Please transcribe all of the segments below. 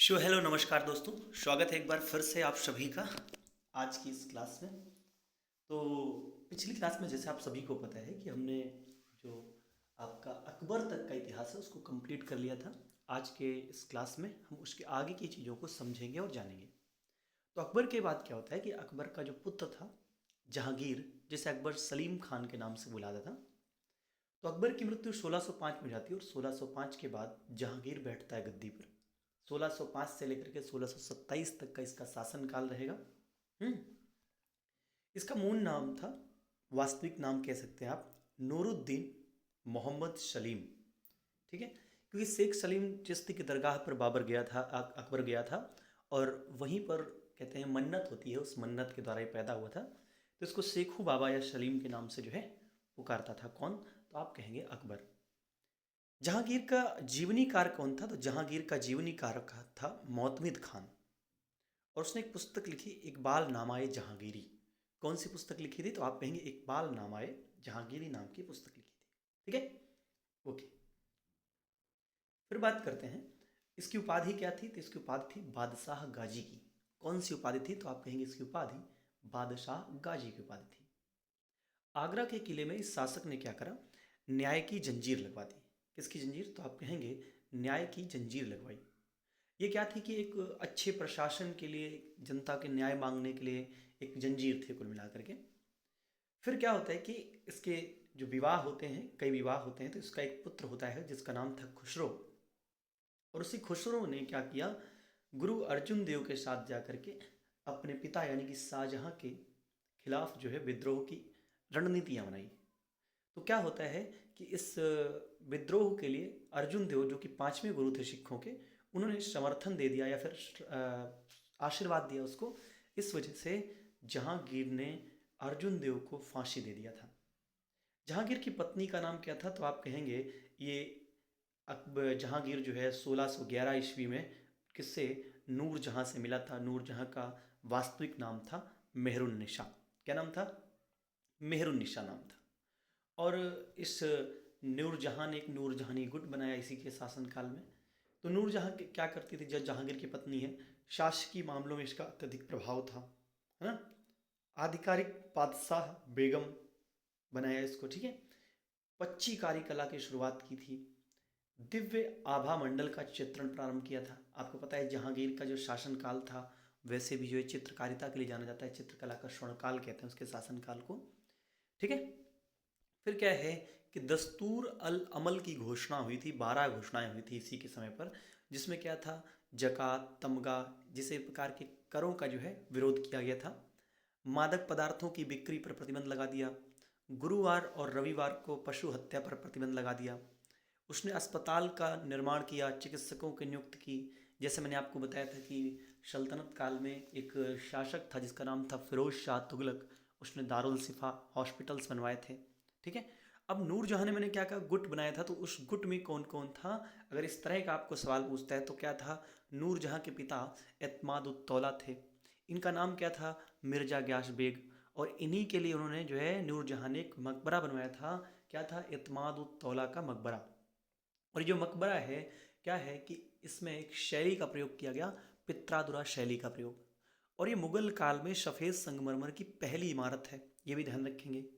Hello नमस्कार दोस्तों। स्वागत है एक बार फिर से आप सभी का आज की इस क्लास में। तो पिछली क्लास में जैसे आप सभी को पता है कि हमने जो आपका अकबर तक का इतिहास है उसको कंप्लीट कर लिया था। आज के इस क्लास में हम उसके आगे की चीज़ों को समझेंगे और जानेंगे। तो अकबर के बाद क्या होता है कि अकबर का जो पुत्र था जहांगीर, जिसे अकबर सलीम खान के नाम से बुलाता था, तो अकबर की मृत्यु 1605 में हो जाती है और 1605 के बाद जहांगीर बैठता है गद्दी पर। 1605 से लेकर के 1627 तक का इसका शासनकाल रहेगा। हम्म इसका मूल नाम था, वास्तविक नाम कह सकते हैं आप, नूरुद्दीन मोहम्मद सलीम। ठीक है, क्योंकि शेख सलीम चिश्ती की दरगाह पर बाबर गया था, अकबर गया था, और वहीं पर कहते हैं मन्नत होती है, उस मन्नत के द्वारा ये पैदा हुआ था। तो इसको शेखू बाबा या सलीम के नाम से जो है पुकारता था। कौन? तो आप कहेंगे अकबर। जहांगीर का जीवनी कारक कौन था? तो जहांगीर का जीवनी कारक था मोतमिद खान, और उसने एक पुस्तक लिखी, इकबाल नामाए जहांगीरी। कौन सी पुस्तक लिखी थी? तो आप कहेंगे इकबाल नामाए जहांगीरी नाम की पुस्तक लिखी थी। ठीक है, ओके। फिर बात करते हैं इसकी उपाधि क्या थी। तो इसकी उपाधि थी बादशाह गाजी की। कौन सी उपाधि थी? तो आप कहेंगे इसकी उपाधि बादशाह गाजी की उपाधि थी। आगरा के किले में इस शासक ने क्या करा? न्याय की जंजीर लगवा दी। किसकी जंजीर? तो आप कहेंगे न्याय की जंजीर लगवाई। ये क्या थी कि एक अच्छे प्रशासन के लिए, जनता के न्याय मांगने के लिए एक जंजीर थी कुल मिलाकर के। फिर क्या होता है कि इसके जो विवाह होते हैं, कई विवाह होते हैं, तो इसका एक पुत्र होता है जिसका नाम था खुसरो। और उसी खुसरो ने क्या किया? गुरु अर्जुन देव के साथ जाकर के अपने पिता यानी कि शाहजहां के खिलाफ जो है विद्रोह की रणनीतियां बनाई। तो क्या होता है कि इस विद्रोह के लिए अर्जुन देव, जो कि पांचवें गुरु थे सिखों के, उन्होंने समर्थन दे दिया या फिर आशीर्वाद दिया उसको। इस वजह से जहांगीर ने अर्जुन देव को फांसी दे दिया था। जहांगीर की पत्नी का नाम क्या था? तो आप कहेंगे ये अकबर जहांगीर जो है 1611 ईस्वी में किससे? नूर जहां से मिला था। नूर जहां का वास्तविक नाम था मेहरुन्निसा। क्या नाम था? मेहरुन्निसा नाम था। और इस नूरजहां ने एक नूरजहानी गुट बनाया इसी के शासनकाल में। तो नूरजहां क्या करती थी? जब जहांगीर की पत्नी है, शासकीय मामलों में इसका अत्यधिक प्रभाव था, है ना। आधिकारिक बादशाह बेगम बनाया इसको। ठीक है, पच्ची कारी कला की शुरुआत की थी। दिव्य आभा मंडल का चित्रण प्रारंभ किया था। आपको पता है जहांगीर का जो शासनकाल था, वैसे भी जो है चित्रकारिता के लिए जाना जाता है, चित्रकला का स्वर्णकाल कहते हैं उसके शासनकाल को। ठीक है, फिर क्या है कि दस्तूर अल अमल की घोषणा हुई थी। 12 घोषणाएं हुई थी इसी के समय पर, जिसमें क्या था? जकात, तमगा, जिसे प्रकार के करों का जो है विरोध किया गया था। मादक पदार्थों की बिक्री पर प्रतिबंध लगा दिया। गुरुवार और रविवार को पशु हत्या पर प्रतिबंध लगा दिया। उसने अस्पताल का निर्माण किया, चिकित्सकों की नियुक्त की। जैसे मैंने आपको बताया था कि सल्तनत काल में एक शासक था जिसका नाम था फिरोज शाह तुगलक। उसने दारुल सिफा हॉस्पिटल्स बनवाए थे। ठीक है, अब नूरजहां ने, मैंने क्या कहा, गुट बनाया था। तो उस गुट में कौन कौन था? अगर इस तरह का आपको सवाल पूछता है तो क्या था? नूरजहां के पिता एतमादुद्दौला थे। इनका नाम क्या था? मिर्जा ग्यास बेग। और इन्हीं के लिए उन्होंने जो है नूरजहां ने एक मकबरा बनवाया था। क्या था? एतमादुद्दौला का मकबरा। और जो मकबरा है, क्या है कि इसमें एक शैली का प्रयोग किया गया, पित्रादुरा शैली का प्रयोग। और ये मुगल काल में सफ़ेद संगमरमर की पहली इमारत है, ये भी ध्यान रखेंगे।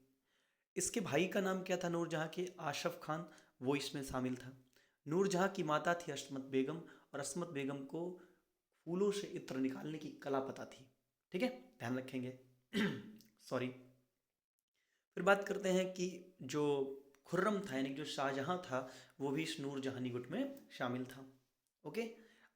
इसके भाई का नाम क्या था नूरजहां के? आशफ खान, वो इसमें शामिल था। नूरजहां की माता थी अस्मत बेगम, और अस्मत बेगम को फूलों से इत्र निकालने की कला पता थी। ठीक है, ध्यान रखेंगे। सॉरी। फिर बात करते हैं कि जो खुर्रम था यानी जो शाहजहां था, वो भी इस नूरजहानी गुट में शामिल था। ओके,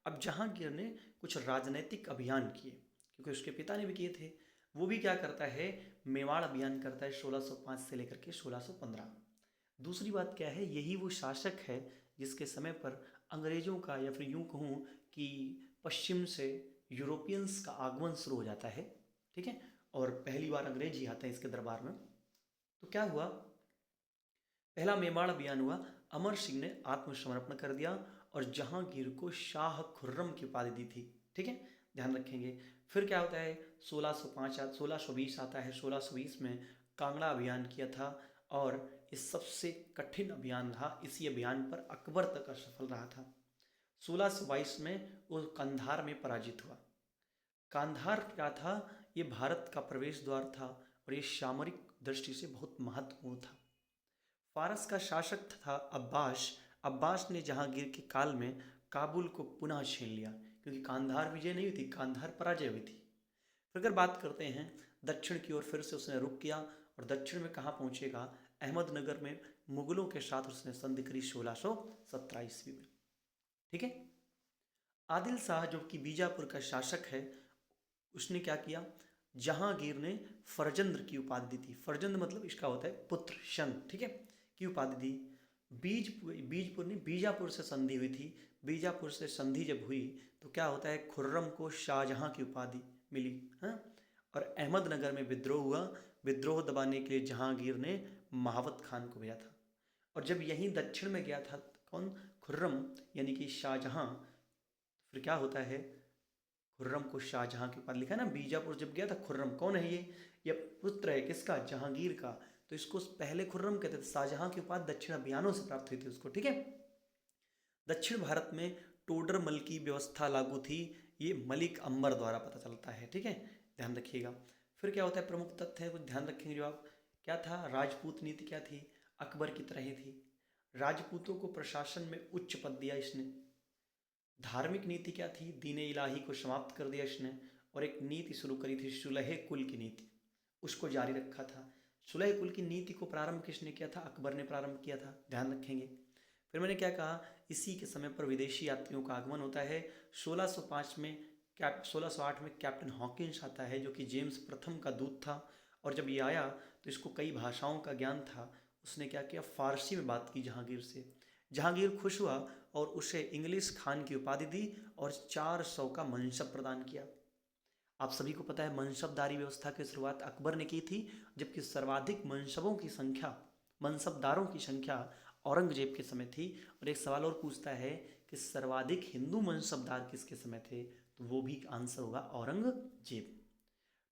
अब जहांगीर ने कुछ राजनीतिक अभियान किए, क्योंकि उसके पिता ने भी किए थे। वो भी क्या करता है? मेवाड़ अभियान करता है 1605 से लेकर के 1615। दूसरी बात क्या है? यही वो शासक है जिसके समय पर अंग्रेजों का, या फिर यूं कहूँ कि पश्चिम से यूरोपियंस का आगमन शुरू हो जाता है। ठीक है, और पहली बार अंग्रेज ही आते हैं इसके दरबार में। तो क्या हुआ? पहला मेवाड़ अभियान हुआ, अमर सिंह ने आत्मसमर्पण कर दिया और जहांगीर को शाह खुर्रम की उपाधि दी थी। ठीक है, ध्यान रखेंगे। फिर क्या होता है? 1605 1620 आता है। 1620 में कांगड़ा अभियान किया था, और इस सबसे कठिन अभियान रहा। इसी अभियान पर अकबर तक असफल रहा था। 1622 में वो कंधार में पराजित हुआ। कांधार क्या था? ये भारत का प्रवेश द्वार था और ये सामरिक दृष्टि से बहुत महत्वपूर्ण था। फारस का शासक था अब्बास। अब्बास ने जहांगीर के काल में काबुल को पुनः छीन लिया, क्योंकि कांधार विजय नहीं हुई थी, कांधार पराजय हुई थी। फिर अगर बात करते हैं दक्षिण की ओर, फिर से उसने रुख किया और दक्षिण में कहाँ पहुंचेगा? अहमदनगर में मुगलों के साथ उसने संधि करी 1617 ईस्वी में। ठीक है। आदिल शाह जो कि बीजापुर का शासक है, उसने क्या किया? जहांगीर ने फरजंद की उपाधि दी थी। फरजंद मतलब इसका होता है पुत्र, शन, ठीक है, की उपाधि दी। बीजपुर नहीं, बीजापुर से संधि हुई थी। बीजापुर से संधि जब हुई तो क्या होता है? खुर्रम को शाहजहां की उपाधि मिली। हाँ। और अहमदनगर में विद्रोह हुआ। विद्रोह दबाने के लिए जहांगीर ने महावत खान को भेजा था। और जब यहीं दक्षिण में गया था कौन? खुर्रम, यानी कि शाहजहां। फिर क्या होता है? खुर्रम को शाहजहां के ऊपर लिखा है ना, बीजापुर जब गया था खुर्रम। कौन है ये पुत्र है किसका? जहांगीर का। तो इसको पहले खुर्रम कहते थे। शाहजहां के उपाधि दक्षिण अभियानों से प्राप्त हुई थी उसको। ठीक है। दक्षिण भारत में टोडरमल की व्यवस्था लागू थी। ये मलिक अंबर द्वारा पता चलता है। ठीक है, ध्यान रखिएगा। फिर क्या होता है? प्रमुख तथ्य है, कुछ ध्यान रखेंगे जो आप। क्या था? राजपूत नीति क्या थी? अकबर की तरह ही थी। राजपूतों को प्रशासन में उच्च पद दिया इसने। धार्मिक नीति क्या थी? दीन इलाही को समाप्त कर दिया इसने। और एक नीति शुरू करी थी, सुलह कुल की नीति, उसको जारी रखा था। सुलह कुल की नीति को प्रारंभ किसने किया था? अकबर ने प्रारंभ किया था, ध्यान रखेंगे। फिर मैंने क्या कहा? इसी के समय पर विदेशी यात्रियों का आगमन होता है। 1605 में 1608 में कैप्टन हॉकिंस आता है, जो कि जेम्स प्रथम का दूत था। और जब ये आया तो इसको कई भाषाओं का ज्ञान था। उसने क्या किया? फारसी में बात की जहांगीर से। जहांगीर खुश हुआ और उसे इंग्लिश खान की उपाधि दी और 400 का मनसब प्रदान किया। आप सभी को पता है मनसबदारी व्यवस्था की शुरुआत अकबर ने की थी, जबकि सर्वाधिक मनसबों की संख्या, मनसबदारों की संख्या औरंगजेब के समय थी। और एक सवाल और पूछता है कि सर्वाधिक हिंदू मनसबदार किसके समय थे? तो वो भी आंसर होगा औरंगजेब।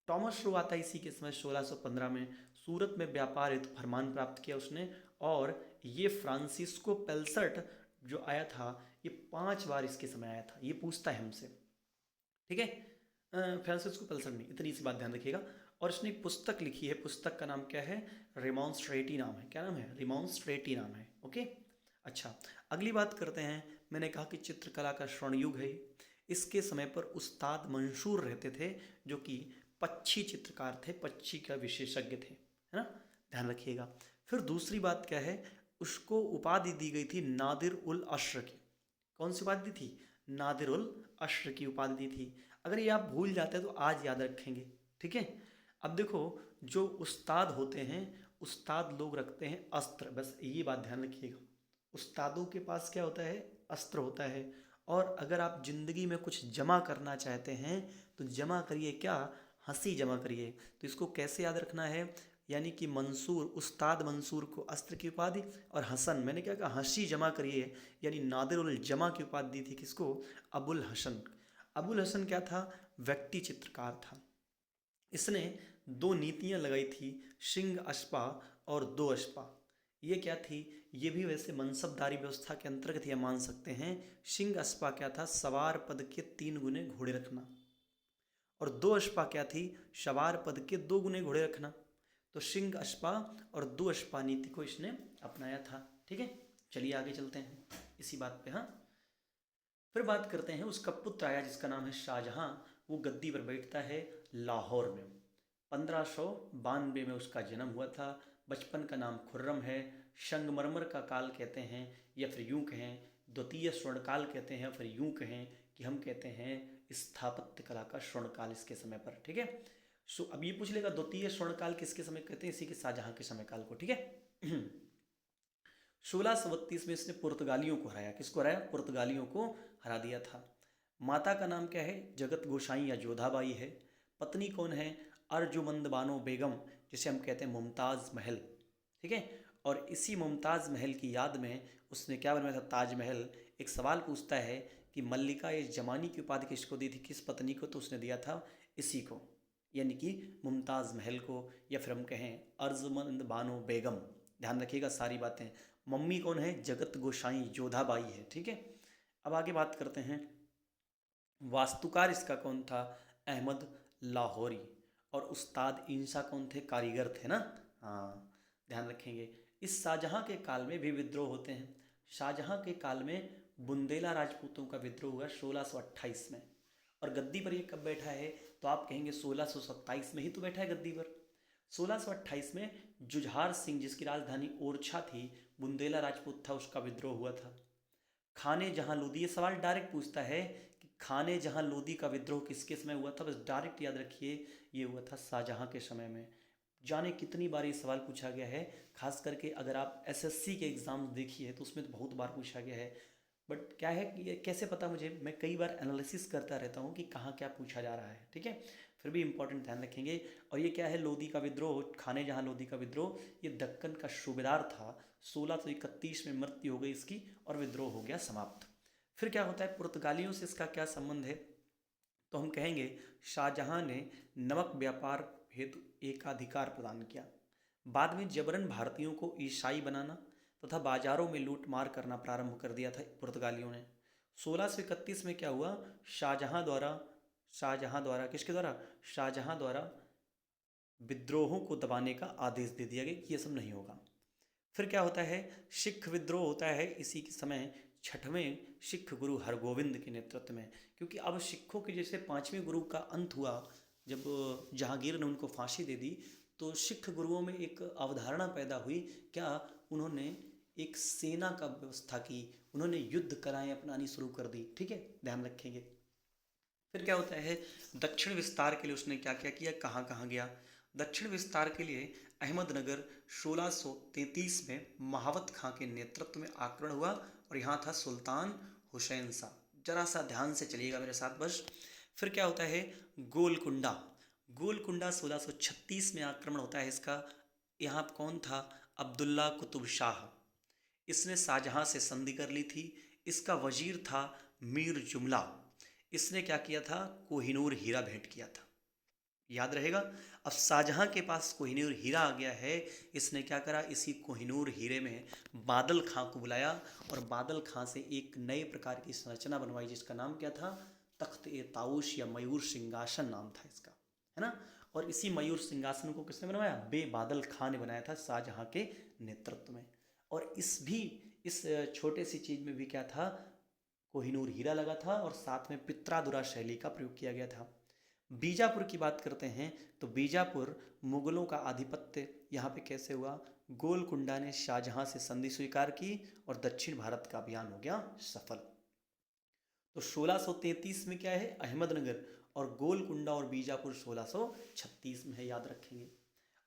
टॉमस रो आता है इसी के समय 1615 में। सूरत में व्यापार हेतु फरमान प्राप्त किया उसने। और ये फ्रांसिस्को पेल्सर्ट जो आया था, ये 5 बार इसके समय आया था। ये पूछता है हमसे। ठीक है। फ्रांसिस्को पेल्सर्ट नहीं, इतनी सी बात ध्यान रखिएगा। और इसने एक पुस्तक लिखी है। पुस्तक का नाम क्या है? रिमॉन्स्ट्रेटी नाम है। क्या नाम है? रिमॉन्स्ट्रेटी नाम है। ओके। अच्छा, अगली बात करते हैं। मैंने कहा कि चित्रकला का स्वर्ण युग है। इसके समय पर उस्ताद मंसूर रहते थे, जो कि पक्षी चित्रकार थे, पक्षी का विशेषज्ञ थे, है ना, ध्यान रखिएगा। फिर दूसरी बात क्या है? उसको उपाधि दी गई थी नादिर उल अश्र की। कौन सी उपाधि दी थी? नादिर उल अश्र की उपाधि दी थी। अगर ये आप भूल जाते हैं तो आज याद रखेंगे। ठीक है। अब देखो, जो उस्ताद होते हैं, उस्ताद लोग रखते हैं अस्त्र, बस ये बात ध्यान रखिएगा। उस्तादों के पास क्या होता है? अस्त्र होता है। और अगर आप जिंदगी में कुछ जमा करना चाहते हैं तो जमा करिए क्या? हंसी जमा करिए। तो इसको कैसे याद रखना है? यानी कि मंसूर, उस्ताद मंसूर को अस्त्र की उपाधि, और हसन, मैंने क्या कहा? हंसी जमा करिए। यानी नादिर उल जमा की उपाधि दी थी किसको? अबुल हसन। अबुल हसन क्या था? व्यक्ति चित्रकार था। इसने 2 नीतियां लगाई थी, सिंह अशपा और 2 अशपा। ये क्या थी? ये भी वैसे मनसबदारी व्यवस्था के अंतर्गत यह मान सकते हैं। सिंह अशपा क्या था? सवार पद के 3 गुने घोड़े रखना। और 2 अशपा क्या थी? सवार पद के 2 गुने घोड़े रखना। तो सिंह अशपा और 2 अशपा नीति को इसने अपनाया था। ठीक है, चलिए आगे चलते हैं इसी बात पे। हाँ, फिर बात करते हैं, उसका पुत्र आया जिसका नाम है शाहजहां। वो गद्दी पर बैठता है लाहौर में। 1592 में उसका जन्म हुआ था। बचपन का नाम खुर्रम है। संगमरमर का काल कहते हैं, या फिर यूं कहें द्वितीय स्वर्णकाल कहते हैं, फिर यूं कहें कि हम कहते हैं स्थापत्य कला का स्वर्णकाल इसके समय पर। ठीक है। सो अब ये पूछ लेगा द्वितीय स्वर्णकाल किसके समय कहते हैं? इसी के शाहजहां के समय काल को। ठीक है। 1632 में इसने पुर्तगालियों को हराया। किसको हराया? पुर्तगालियों को हरा दिया था। माता का नाम क्या है? जगत गोसाई या जोधाबाई है। पत्नी कौन है? अर्जुमंद बानो बेगम, जिसे हम कहते हैं मुमताज़ महल। ठीक है। और इसी मुमताज़ महल की याद में उसने क्या बनवाया था? ताजमहल। एक सवाल पूछता है कि मल्लिका ए जमानी की उपाधि किसको दी थी? किस पत्नी को? तो उसने दिया था इसी को, यानी कि मुमताज़ महल को, या फिर हम कहें अर्जुमंद बानो बेगम। ध्यान रखिएगा सारी बातें। मम्मी कौन है? जगत गोसाई जोधाबाई है। ठीक है। अब आगे बात करते हैं, वास्तुकार इसका कौन था? अहमद लाहौरी। और उस्ताद इंशा कौन थे? कारीगर थे ना। हाँ, ध्यान रखेंगे। इस शाहजहां के काल में भी विद्रोह होते हैं। शाहजहां के काल में बुंदेला राजपूतों का विद्रोह हुआ 1628 में। और गद्दी पर ये कब बैठा है? तो आप कहेंगे 1627 में ही तो बैठा है गद्दी पर। 1628 में जुझार सिंह, जिसकी राजधानी ओरछा थी, बुंदेला राजपूत था, उसका विद्रोह हुआ था। खाने जहां लोदी, ये सवाल डायरेक्ट पूछता है कि खाने जहां लोदी का विद्रोह किसके समय हुआ था? बस डायरेक्ट याद रखिए, ये हुआ था शाहजहां के समय में। जाने कितनी बार ये सवाल पूछा गया है, खास करके अगर आप एसएससी के एग्जाम देखिए तो उसमें तो बहुत बार पूछा गया है। बट क्या है कि ये कैसे पता मुझे, मैं कई बार एनालिसिस करता रहता हूँ कि कहाँ क्या पूछा जा रहा है, ठीक है। फिर भी इंपॉर्टेंट ध्यान रखेंगे। और ये क्या है? लोदी का विद्रोह, खाने जहाँ लोदी का विद्रोह, ये दक्कन का सूबेदार था। 1631 में मृत्यु हो गई इसकी और विद्रोह हो गया समाप्त। फिर क्या होता है? पुर्तगालियों से इसका क्या संबंध है? तो हम कहेंगे शाहजहां ने नमक व्यापार हेतु एकाधिकार प्रदान किया। बाद में जबरन भारतीयों को ईसाई बनाना तथा बाजारों में लूट मार करना प्रारंभ कर दिया था पुर्तगालियों ने। 1631 में क्या हुआ? शाहजहां द्वारा किसके द्वारा? शाहजहां द्वारा विद्रोहों को दबाने का आदेश दे दिया गया कि ये सब नहीं होगा। फिर क्या होता है? सिख विद्रोह होता है इसी के समय, छठवें सिख गुरु हरगोविंद के नेतृत्व में। क्योंकि अब सिखों के जैसे पांचवें गुरु का अंत हुआ, जब जहांगीर ने उनको फांसी दे दी, तो सिख गुरुओं में एक अवधारणा पैदा हुई। क्या? उन्होंने एक सेना का व्यवस्था की, उन्होंने युद्ध कलाएं अपनानी शुरू कर दी, ठीक है, ध्यान रखेंगे। फिर क्या होता है? दक्षिण विस्तार के लिए उसने क्या क्या किया, कहाँ कहाँ गया? दक्षिण विस्तार के लिए अहमदनगर 1633 में महावत खां के नेतृत्व में आक्रमण हुआ और यहाँ था सुल्तान हुसैन शाह। जरा सा ध्यान से चलिएगा मेरे साथ बस। फिर क्या होता है? गोलकुंडा। गोलकुंडा 1636 में आक्रमण होता है इसका। यहाँ कौन था? अब्दुल्ला कुतुब शाह। इसने शाहजहां से संधि कर ली थी। इसका वजीर था मीर जुमला। इसने क्या किया था? कोहिनूर हीरा भेंट किया था, याद रहेगा। अब शाहजहां के पास कोहिनूर हीरा आ गया है, इसने क्या करा? इसी कोहिनूर हीरे में बादल खां को बुलाया और बादल खां से एक नए प्रकार की संरचना बनवाई, जिसका नाम क्या था? तख्त ए ताऊश या मयूर सिंहासन नाम था इसका, है ना। और इसी मयूर सिंहासन को किसने बनवाया? बे बादल खां ने बनाया था शाहजहां के नेतृत्व में। और इस छोटे सी चीज में भी क्या था? कोहिनूर हीरा लगा था और साथ में पित्रादुरा शैली का प्रयोग किया गया था। बीजापुर की बात करते हैं तो बीजापुर मुगलों का आधिपत्य यहाँ पे कैसे हुआ? गोलकुंडा ने शाहजहां से संधि स्वीकार की और दक्षिण भारत का अभियान हो गया सफल। तो 1633 में क्या है? अहमदनगर। और गोलकुंडा और बीजापुर 1636 में है, याद रखेंगे।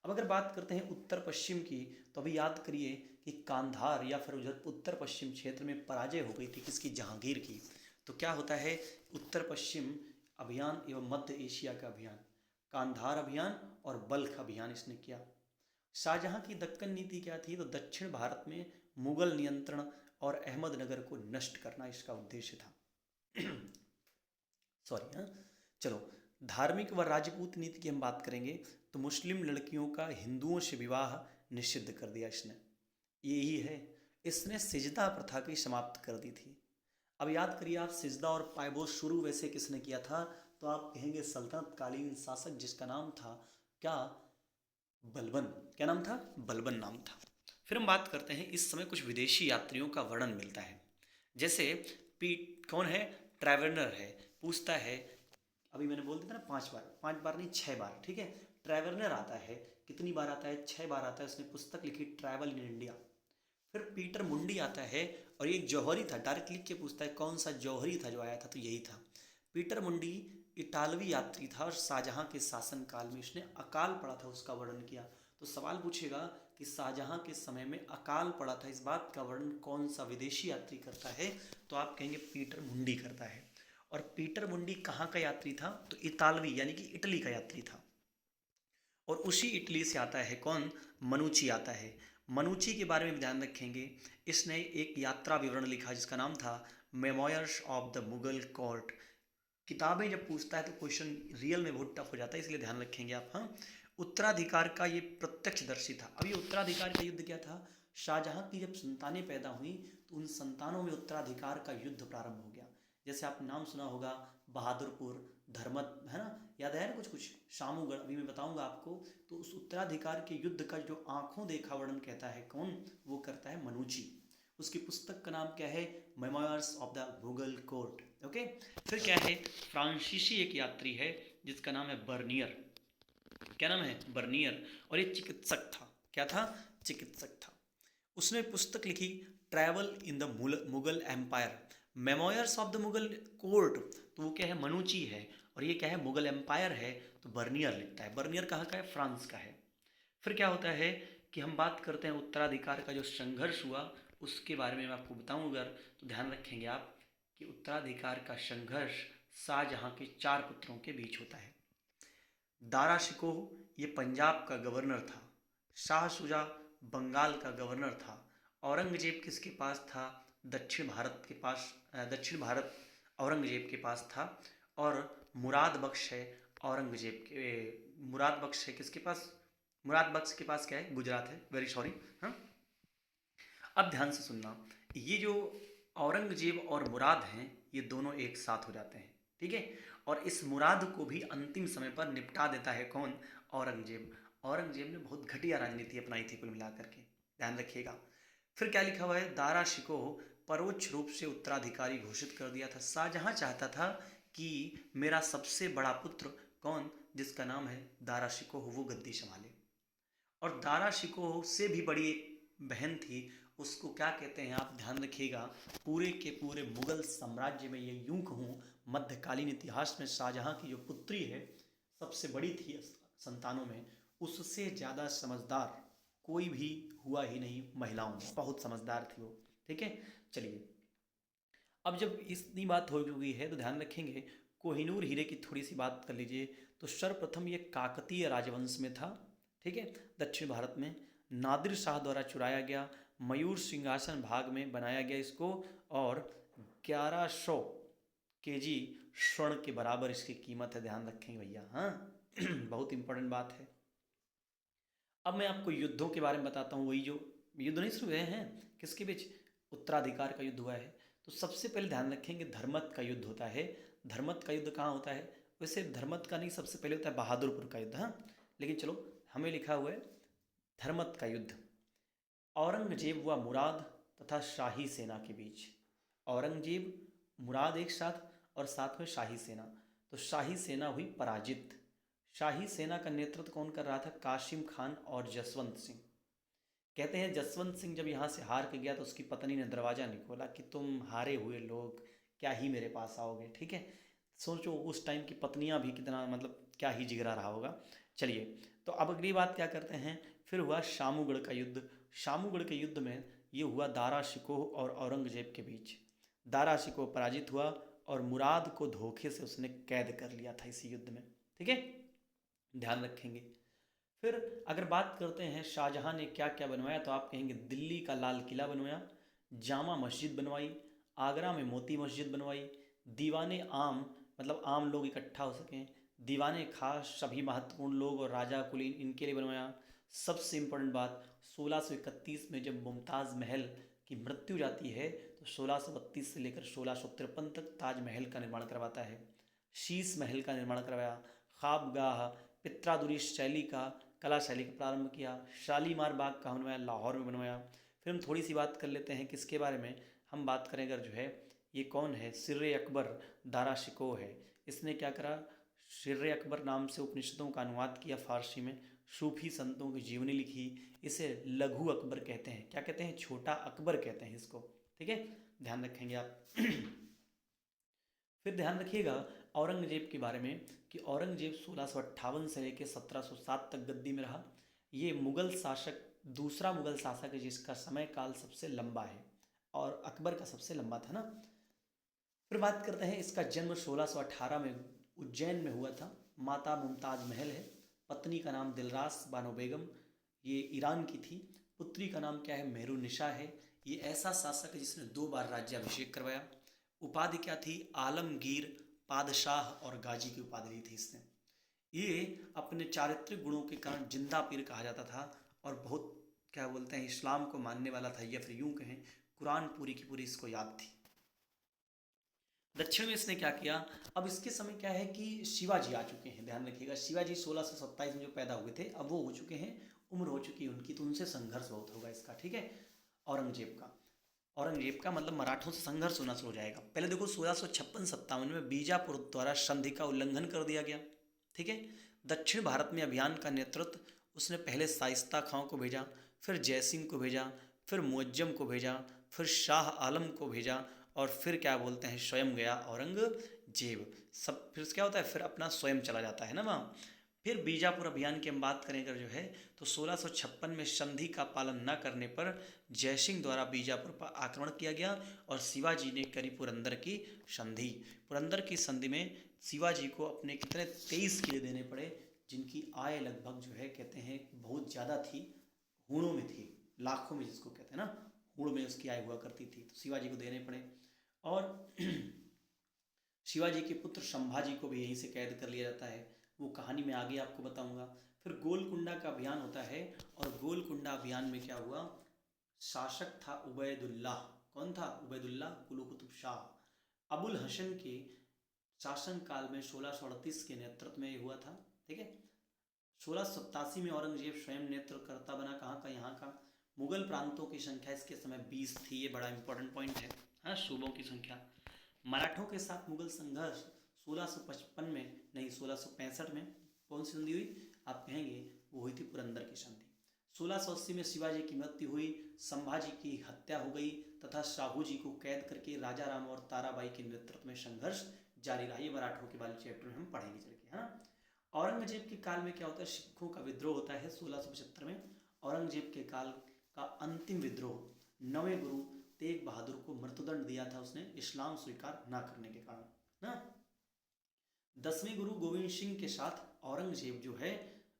अब अगर बात करते हैं उत्तर पश्चिम की, तो अभी याद करिए कि कांधार या फिर उधर उत्तर पश्चिम क्षेत्र में पराजय हो गई थी किसकी? जहांगीर की। तो क्या होता है? उत्तर पश्चिम अभियान एवं मध्य एशिया का अभियान, कांधार अभियान और बल्ख अभियान इसने किया। शाहजहां की दक्कन नीति क्या थी? तो दक्षिण भारत में मुगल नियंत्रण और अहमदनगर को नष्ट करना इसका उद्देश्य था। सॉरी, हाँ, चलो। धार्मिक व राजपूत नीति की हम बात करेंगे तो मुस्लिम लड़कियों का हिंदुओं से विवाह निषिद्ध कर दिया इसने, यही है। इसने सिजदा प्रथा की समाप्त कर दी थी। अब याद करिए आप, सिजदा और पायबोस शुरू वैसे किसने किया था? तो आप कहेंगे सल्तनत कालीन शासक जिसका नाम था क्या? बलबन। क्या नाम था? बलबन नाम था। फिर हम बात करते हैं, इस समय कुछ विदेशी यात्रियों का वर्णन मिलता है। जैसे कौन है? ट्रैवलर है। पूछता है, अभी मैंने बोल दिया था ना 5 बार, 5 बार नहीं 6 बार, ठीक है। ट्रैवलर आता है, कितनी बार आता है? 6 बार आता है। उसने पुस्तक लिखी ट्रैवल इन इंडिया। फिर पीटर मुंडी आता है और ये जौहरी था, डायरेक्ट लिख के पूछता है कौन सा जौहरी था जो आया था, तो यही था पीटर मुंडी। इटालवी यात्री था और शाहजहां के शासन काल में इसने अकाल पड़ा था उसका वर्णन किया। तो सवाल पूछेगा कि शाहजहां के समय में अकाल पड़ा था, इस बात का वर्णन कौन सा विदेशी यात्री करता है? तो आप कहेंगे पीटर मुंडी करता है। और पीटर मुंडी कहाँ का यात्री था? तो इतालवी यानी कि इटली का यात्री था। और उसी इटली से आता है कौन? मनुची आता है। मनुची के बारे में ध्यान रखेंगे, इसने एक यात्रा विवरण लिखा जिसका नाम था memoirs of the Mughal court. किताबें जब पूछता है तो क्वेश्चन रियल में बहुत टफ हो जाता है, इसलिए ध्यान रखेंगे आप। हाँ, उत्तराधिकार का ये प्रत्यक्षदर्शी था। अब ये उत्तराधिकार का युद्ध क्या था? शाहजहां की जब संतानें पैदा हुई तो उन संतानों में उत्तराधिकार का युद्ध प्रारंभ हो गया। जैसे आप नाम सुना होगा बहादुरपुर, धर्मत, है ना, याद है ना कुछ कुछ, शामूगढ़, अभी मैं बताऊंगा आपको। तो उस उत्तराधिकार के युद्ध का जो आंखों देखा वर्णन कहता है कौन, वो करता है मनुची। उसकी पुस्तक का नाम क्या है, memoirs of the Mughal court. Okay, फिर क्या है, फ्रांसीसी एक यात्री है जिसका नाम है बर्नियर। क्या नाम है, बर्नियर, और ये चिकित्सक था। क्या था, चिकित्सक था। उसने पुस्तक लिखी travel in the Mughal empire, memoirs of the Mughal court. तो वो क्या है, मनुची है, और ये क्या है, मुगल एम्पायर है, तो बर्नियर लिखता है। बर्नियर कहाँ का है, फ्रांस का है। फिर क्या होता है कि हम बात करते हैं उत्तराधिकार का जो संघर्ष हुआ उसके बारे में मैं आपको बताऊं अगर, तो ध्यान रखेंगे आप कि उत्तराधिकार का संघर्ष शाहजहां के 4 पुत्रों के बीच होता है। दारा शिकोह ये पंजाब का गवर्नर था, शाह शुजा बंगाल का गवर्नर था, औरंगजेब किसके पास था, दक्षिण भारत के पास, दक्षिण भारत औरंगजेब के पास था, और मुराद बख्श है औरंगजेब के, मुराद बख्श है किसके पास, मुराद बख्श के पास क्या है, गुजरात है, वेरी सॉरी। हाँ, अब ध्यान से सुनना, ये जो औरंगजेब और मुराद हैं ये दोनों एक साथ हो जाते हैं, ठीक है। और इस मुराद को भी अंतिम समय पर निपटा देता है कौन, औरंगजेब। औरंगजेब ने बहुत घटिया राजनीति अपनाई थी कुल मिलाकर के, ध्यान रखिएगा। फिर क्या लिखा हुआ है, दारा शिकोह परोक्ष रूप से उत्तराधिकारी घोषित कर दिया था। शाहजहां चाहता था कि मेरा सबसे बड़ा पुत्र कौन, जिसका नाम है दारा शिकोह, वो गद्दी संभाले। और दारा शिकोह से भी बड़ी एक बहन थी, उसको क्या कहते हैं आप ध्यान रखिएगा। पूरे के पूरे मुगल साम्राज्य में, ये यूं कहूँ मध्यकालीन इतिहास में शाहजहां की जो पुत्री है सबसे बड़ी थी संतानों में, उससे ज़्यादा समझदार कोई भी हुआ ही नहीं महिलाओं में, बहुत समझदार थी वो, ठीक है। चलिए, अब जब इतनी बात हो गई है तो ध्यान रखेंगे कोहिनूर हीरे की थोड़ी सी बात कर लीजिए। तो सर्वप्रथम ये काकतीय राजवंश में था, ठीक है, दक्षिण भारत में। नादिर शाह द्वारा चुराया गया, मयूर सिंहासन भाग में बनाया गया इसको, और 1100 केजी स्वर्ण के बराबर इसकी कीमत है, ध्यान रखेंगे भैया, हाँ। बहुत इंपॉर्टेंट बात है। अब मैं आपको युद्धों के बारे में बताता हूँ, वही जो युद्ध नहीं शुरू हुए हैं किसके बीच, उत्तराधिकार का युद्ध हुआ है। तो सबसे पहले ध्यान रखेंगे धर्मत का युद्ध होता है। धर्मत का युद्ध कहाँ होता है, वैसे धर्मत का नहीं, सबसे पहले होता है बहादुरपुर का युद्ध, हाँ। लेकिन चलो, हमें लिखा हुआ है धर्मत का युद्ध, औरंगजेब व मुराद तथा शाही सेना के बीच। औरंगजेब, मुराद एक साथ, और साथ में शाही सेना। तो शाही सेना हुई पराजित। शाही सेना का नेतृत्व कौन कर रहा था, कासिम खान और जसवंत सिंह। कहते हैं जसवंत सिंह जब यहाँ से हार के गया तो उसकी पत्नी ने दरवाज़ा नहीं खोला कि तुम हारे हुए लोग क्या ही मेरे पास आओगे, ठीक है। सोचो उस टाइम की पत्नियाँ भी कितना, मतलब क्या ही जिगरा रहा होगा। चलिए, तो अब अगली बात क्या करते हैं, फिर हुआ शामूगढ़ का युद्ध। शामूगढ़ के युद्ध में ये हुआ दारा शिकोह और औरंगजेब के बीच। दारा शिकोह पराजित हुआ और मुराद को धोखे से उसने कैद कर लिया था इसी युद्ध में, ठीक है, ध्यान रखेंगे। फिर अगर बात करते हैं शाहजहां ने क्या क्या बनवाया, तो आप कहेंगे दिल्ली का लाल किला बनवाया, जामा मस्जिद बनवाई, आगरा में मोती मस्जिद बनवाई, दीवाने आम, मतलब आम लोग इकट्ठा हो सकें, दीवाने खास सभी महत्वपूर्ण लोग और राजा कुलीन इनके लिए बनवाया। सबसे इम्पोर्टेंट बात, 1631 में जब मुमताज़ महल की मृत्यु हो जाती है तो 1632 से लेकर 1653 तक ताजमहल का निर्माण करवाता है, शीश महल का निर्माण करवाया, ख्वाबगाह, पित्रादुरी शैली का, कला शैली का प्रारंभ किया, शालीमार बाग का बनवाया, लाहौर में बनवाया। फिर हम थोड़ी सी बात कर लेते हैं किसके बारे में, हम बात करें अगर जो है ये कौन है, सिर्रे अकबर दारा शिकोह है। इसने क्या करा, सिर्रे अकबर नाम से उपनिषदों का अनुवाद किया फारसी में, सूफी संतों की जीवनी लिखी, इसे लघु अकबर कहते हैं, क्या कहते हैं, छोटा अकबर कहते हैं इसको, ठीक है, ध्यान रखेंगे आप। फिर ध्यान रखिएगा औरंगजेब के बारे में कि औरंगजेब 1658 से लेकर 1707 तक गद्दी में रहा। ये मुगल शासक, दूसरा मुगल शासक है जिसका समय काल सबसे लंबा है, और अकबर का सबसे लंबा था ना। फिर बात करते हैं, इसका जन्म 1618 में उज्जैन में हुआ था। माता मुमताज महल है, पत्नी का नाम दिलरास बानो बेगम, ये ईरान की थी। पुत्री का नाम क्या है, मेहरुनिशा है। ये ऐसा शासक है जिसने 2 बार राज्याभिषेक करवाया। उपाधि क्या थी, आलमगीर, पादशाह और गाजी की उपाधि ली थी इसने। ये अपने चारित्रिक गुणों के कारण जिंदा पीर कहा जाता था, और बहुत क्या बोलते हैं इस्लाम को मानने वाला था, या फिर यूं कहें कुरान पूरी की पूरी इसको याद थी। दक्षिण में इसने क्या किया, अब इसके समय क्या है कि शिवाजी आ चुके हैं, ध्यान रखिएगा शिवाजी 1627 में जो पैदा हुए थे, अब वो हो चुके हैं, उम्र हो चुकी है उनकी, तो उनसे संघर्ष बहुत होगा इसका, ठीक है। औरंगजेब का मतलब मराठों से संघर्ष होना शुरू हो जाएगा। पहले देखो 1656-57 में बीजापुर द्वारा संधि का उल्लंघन कर दिया गया, ठीक है। दक्षिण भारत में अभियान का नेतृत्व उसने पहले शाइस्ता खां को भेजा, फिर जयसिंह को भेजा, फिर मुअज्जम को भेजा, फिर शाह आलम को भेजा, और फिर क्या बोलते हैं स्वयं गया औरंगजेब। सब फिर क्या होता है, फिर अपना स्वयं चला जाता है ना वहाँ। फिर बीजापुर अभियान की हम बात करें अगर जो है, तो 1656 में संधि का पालन न करने पर जयसिंह द्वारा बीजापुर पर आक्रमण किया गया और शिवाजी ने करी पुरंदर की संधि। पुरंदर की संधि में शिवाजी को अपने कितने 23 किले देने पड़े, जिनकी आय लगभग जो है कहते हैं बहुत ज़्यादा थी, हूणों में थी, लाखों में जिसको कहते हैं ना, हूण में उसकी आय हुआ करती थी, तो शिवाजी को देने पड़े। और शिवाजी के पुत्र संभाजी को भी यहीं से कैद कर लिया जाता है, वो कहानी में आगे आपको बताऊंगा। फिर गोलकुंडा का अभियान होता है, और गोलकुंडा अभियान में क्या हुआ, शासक था उबैदुल्लाह, कौन था, उबैदुल्लाह कुली कुतुब शाह। अबुल हसन के शासन काल में 1638 के नेतृत्व में हुआ था, ठीक है। 1687 में औरंगजेब स्वयं नेतृत्वकर्ता बना, कहाँ का, यहाँ का। मुगल प्रांतों की संख्या इसके समय 20 थी, ये बड़ा इंपॉर्टेंट पॉइंट है, हाँ, सूबों की संख्या। मराठों के साथ मुगल संघर्ष 1655 में नहीं 1665 में कौन सी संधि हुई, आप कहेंगे वो हुई थी पुरंदर की संधि। 1680 में शिवाजी की मृत्यु हुई, संभाजी की हत्या हो गई, तथा शाहू जी को कैद करके राजा राम और ताराबाई के नेतृत्व में संघर्ष जारी रहा। ये मराठों के वाले चैप्टर में हम पढ़ेंगे चल के, हाँ। औरंगजेब के काल में क्या होता है, सिखों का विद्रोह होता है 1675 में। औरंगजेब के काल का अंतिम विद्रोह 9वें गुरु तेग बहादुर को मृत्युदंड दिया था उसने, इस्लाम स्वीकार न करने के कारण ना। 10वें गुरु गोविंद सिंह के साथ औरंगजेब जो है,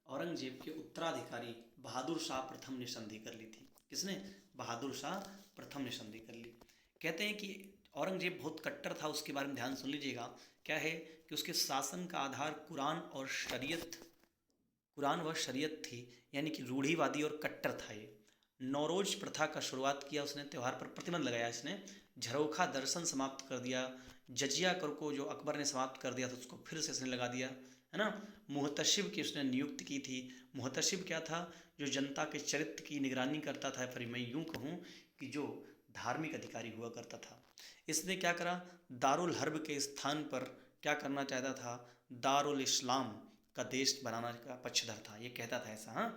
औरंगजेब के उत्तराधिकारी बहादुर शाह प्रथम ने संधि कर ली थी। किसने, बहादुर शाह प्रथम ने संधि कर ली। कहते हैं कि औरंगजेब बहुत कट्टर था, उसके बारे में ध्यान सुन लीजिएगा। क्या है कि उसके शासन का आधार कुरान व शरीयत थी, यानी कि रूढ़ीवादी और कट्टर था ये। नौरोज प्रथा का शुरुआत किया उसने, त्यौहार पर प्रतिबंध लगाया इसने। झरोखा दर्शन समाप्त कर दिया। जजिया कर को जो अकबर ने समाप्त कर दिया था उसको फिर से इसने लगा दिया, है ना। मुहतशिब की उसने नियुक्ति की थी। मुहतशिब क्या था, जो जनता के चरित्र की निगरानी करता था, फिर मैं यूँ कहूँ कि जो धार्मिक अधिकारी हुआ करता था। इसने क्या करा, दारुल हर्ब के स्थान पर क्या करना चाहता था, दारुल इस्लाम का देश बनाना का पक्षधर था, ये कहता था ऐसा, हाँ।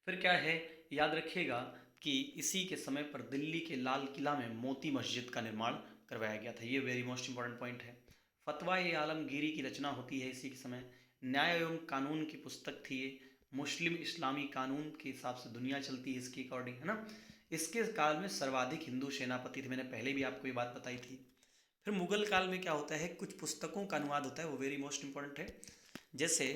फिर क्या है, याद रखिएगा कि इसी के समय पर दिल्ली के लाल किला में मोती मस्जिद का निर्माण करवाया गया था, ये वेरी मोस्ट इंपॉर्टेंट पॉइंट है। फतवा ए आलमगीरी की रचना होती है इसी के समय। न्याय एवं कानून की पुस्तक थी ये। मुस्लिम इस्लामी कानून के हिसाब से दुनिया चलती है इसके अकॉर्डिंग, है ना। इसके काल में सर्वाधिक हिंदू सेनापति थे, मैंने पहले भी आपको ये बात बताई थी। फिर मुगल काल में क्या होता है, कुछ पुस्तकों का अनुवाद होता है, वो वेरी मोस्ट इंपॉर्टेंट है। जैसे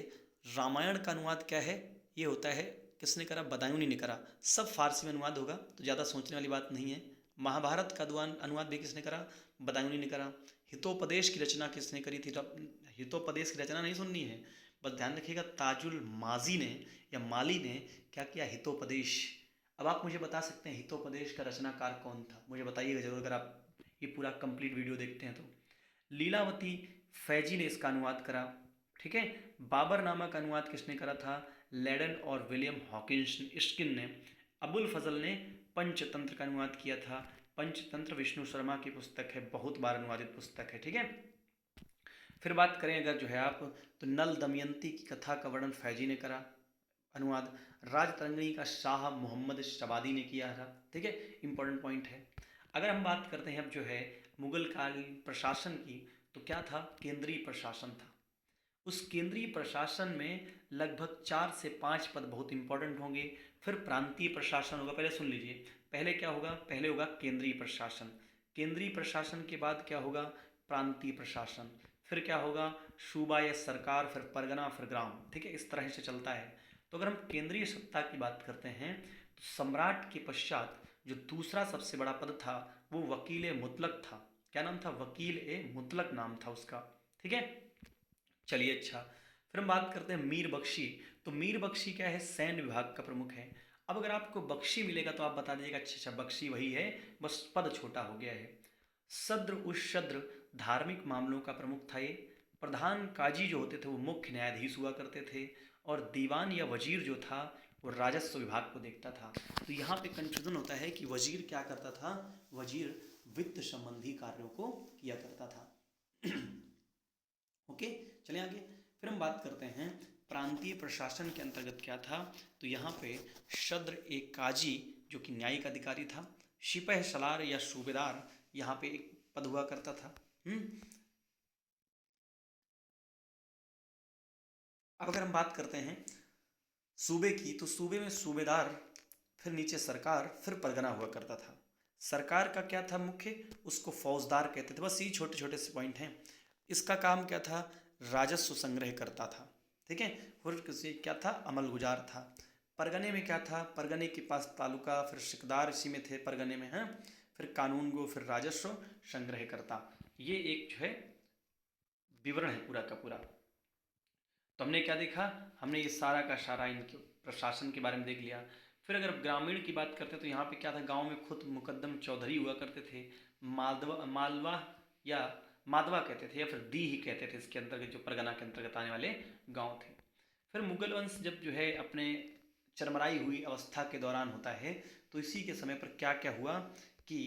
रामायण का अनुवाद क्या है, ये होता है, किसने करा, बदायूनी ने करा। सब फारसी में अनुवाद होगा, तो ज़्यादा सोचने वाली बात नहीं है। महाभारत का अनुवाद भी किसने करा, बदायूनी ने करा। हितोपदेश की रचना किसने करी थी, हितोपदेश की रचना नहीं सुननी है, बस ध्यान रखिएगा, ताजुल माजी ने या माली ने क्या किया, हितोपदेश। अब आप मुझे बता सकते हैं हितोपदेश का रचनाकार कौन था, मुझे बताइएगा जरूर, अगर आप ये पूरा कंप्लीट वीडियो देखते हैं तो। लीलावती फैजी ने इसका अनुवाद करा, ठीक है। बाबरनामा का अनुवाद किसने करा था, लेडन और विलियम हॉकिंसन ने। अबुल फजल ने पंचतंत्र का अनुवाद किया था। पंचतंत्र विष्णु शर्मा की पुस्तक है, बहुत बार अनुवादित पुस्तक है, ठीक है। फिर बात करें अगर जो है आप, तो नल दमयंती की कथा का वर्णन फैजी ने करा अनुवाद। राजतरंगिणी का शाह मोहम्मद शबादी ने किया था, ठीक है, इंपॉर्टेंट पॉइंट है। अगर हम बात करते हैं अब जो है मुगल कालीन प्रशासन की, तो क्या था, केंद्रीय प्रशासन था। उस केंद्रीय प्रशासन में लगभग 4 से 5 पद बहुत इंपॉर्टेंट होंगे। फिर प्रांतीय प्रशासन होगा, पहले सुन लीजिए, पहले क्या होगा, पहले होगा केंद्रीय प्रशासन। केंद्रीय प्रशासन के बाद क्या होगा, प्रांतीय प्रशासन। फिर क्या होगा, सूबा या सरकार, फिर परगना, फिर ग्राम, ठीक है, इस तरह से चलता है। तो अगर हम केंद्रीय सत्ता की बात करते हैं, तो सम्राट के पश्चात जो दूसरा सबसे बड़ा पद था वो वकील ए मुतलक था। क्या नाम था, वकील ए मुतलक नाम था उसका, ठीक है। चलिए अच्छा, फिर हम बात करते हैं मीर बख्शी। तो मीर बख्शी क्या है, सैन्य विभाग का प्रमुख है। अब अगर आपको बख्शी मिलेगा तो आप बता दीजिएगा अच्छा अच्छा बख्शी वही है, बस पद छोटा हो गया है। सद्र उशद्र धार्मिक मामलों का प्रमुख था ये। प्रधान काजी जो होते थे वो मुख्य न्यायाधीश हुआ करते थे, और दीवान या वजीर जो था वो राजस्व विभाग को देखता था। तो यहाँ पे कंफ्यूजन होता है कि वजीर क्या करता था, वजीर वित्त संबंधी कार्यों को किया करता था। ओके, चलिए आगे। फिर हम बात करते हैं प्रांतीय प्रशासन के अंतर्गत क्या था। तो यहाँ पे शद्र एक काजी जो कि न्यायिक अधिकारी था। सिपह सलार या सूबेदार यहाँ पे एक पद हुआ करता था। अब अगर हम बात करते हैं सूबे की, तो सूबे में सूबेदार, फिर नीचे सरकार, फिर परगना हुआ करता था। सरकार का क्या था मुख्य, उसको फौजदार कहते थे। बस ये छोटे छोटे से पॉइंट हैं। इसका काम क्या था, राजस्व संग्रह करता था, ठीक है। और क्या था, अमल गुजार था। परगने में क्या था, परगने के पास तालुका, फिर सिकदार इसी में थे परगने में हैं, फिर कानून गो, फिर राजस्व संग्रह करता। ये एक जो है विवरण है पूरा का पूरा। तो हमने क्या देखा, हमने ये सारा का सारा इनके प्रशासन के बारे में देख लिया। फिर अगर ग्रामीण की बात करते तो यहाँ पे क्या था, गांव में खुद मुकद्दम चौधरी हुआ करते थे। मालवा या मादवा कहते थे, या फिर दी ही कहते थे इसके अंतर्गत, जो परगना के अंतर्गत आने वाले गांव थे। फिर मुगल वंश जब जो है अपने चरमराई हुई अवस्था के दौरान होता है, तो इसी के समय पर क्या क्या हुआ कि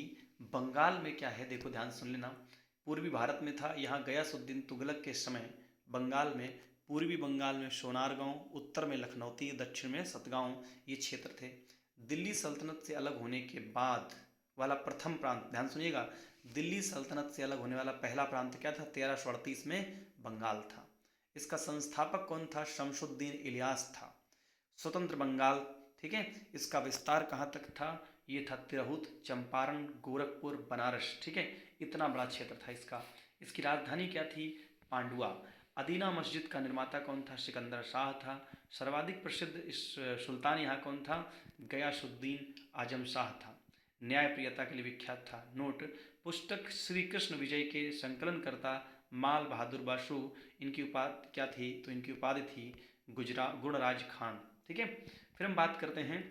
बंगाल में क्या है, देखो ध्यान सुन लेना। पूर्वी भारत में था, यहाँ गयासुद्दीन तुगलक के समय बंगाल में, पूर्वी बंगाल में सोनारगांव, उत्तर में लखनौती, दक्षिण में सतगांव, ये क्षेत्र थे। दिल्ली सल्तनत से अलग होने के बाद वाला प्रथम प्रांत, ध्यान सुनिएगा, दिल्ली सल्तनत से अलग होने वाला पहला प्रांत क्या था, 1338 में बंगाल था। इसका संस्थापक कौन था, शमसुद्दीन इलियास था। स्वतंत्र बंगाल, ठीक है। इसका विस्तार कहाँ तक था, ये था तिरहुत, चंपारण, गोरखपुर, बनारस, ठीक है। इतना बड़ा क्षेत्र था इसका। इसकी राजधानी क्या थी, पांडुआ। अदीना मस्जिद का निर्माता कौन था, सिकंदर शाह था। सर्वाधिक प्रसिद्ध इस सुल्तान यहाँ कौन था, गयासुद्दीन आजम शाह था। न्यायप्रियता के लिए विख्यात था। नोट, पुस्तक श्री कृष्ण विजय के संकलनकर्ता माल बहादुर बासु, इनकी उपाधि क्या थी, तो इनकी उपाधि थी गुणराज खान, ठीक है। फिर हम बात करते हैं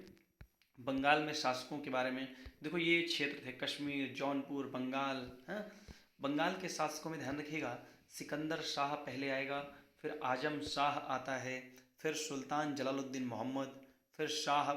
बंगाल में शासकों के बारे में। देखो ये क्षेत्र थे, कश्मीर, जौनपुर, बंगाल, हैं। बंगाल के शासकों में ध्यान रखिएगा, सिकंदर शाह पहले आएगा, फिर आजम शाह आता है, फिर सुल्तान जलालुद्दीन मोहम्मद, फिर शाह